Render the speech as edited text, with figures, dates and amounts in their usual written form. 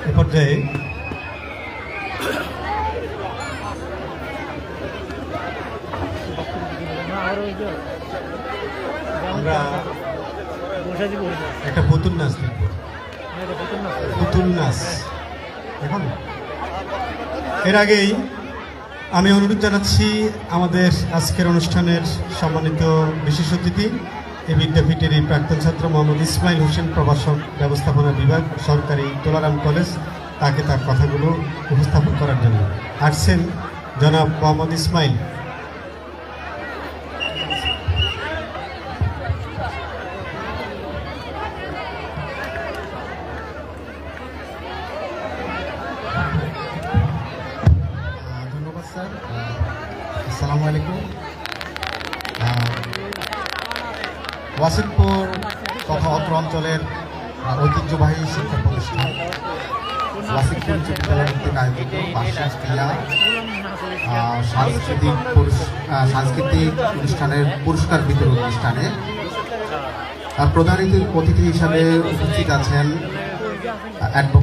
এ পর্যায়ে আমরা একটা পুতুল নাচ দেখব। পুতুল নাচ এখন এর আগেই আমি অনুরোধ জানাচ্ছি আমাদের আজকের অনুষ্ঠানের সম্মানিত বিশেষ অতিথি এই বিদ্যাপীঠের এই প্রাক্তন ছাত্র মোহাম্মদ ইসমাইল হোসেন, প্রভাষক ব্যবস্থাপনা বিভাগ, সরকারি তোলারাম কলেজ, তাকে তার কথাগুলো উপস্থাপন করার জন্য আসছেন জনাব মোহাম্মদ ইসমাইল। ধন্যবাদ স্যার। আসসালামু আলাইকুম। ওয়াসিফপুর তথা অত্র অঞ্চলের ঐতিহ্যবাহী শিক্ষা প্রতিষ্ঠান ওয়াসিফপুর উচ্চ বিদ্যালয় কর্তৃক আয়োজিত বার্ষিক ক্রীড়া সাংস্কৃতিক অনুষ্ঠানের পুরস্কার বিতরণ অনুষ্ঠানে প্রধান অতিথি হিসাবে উপস্থিত আছেন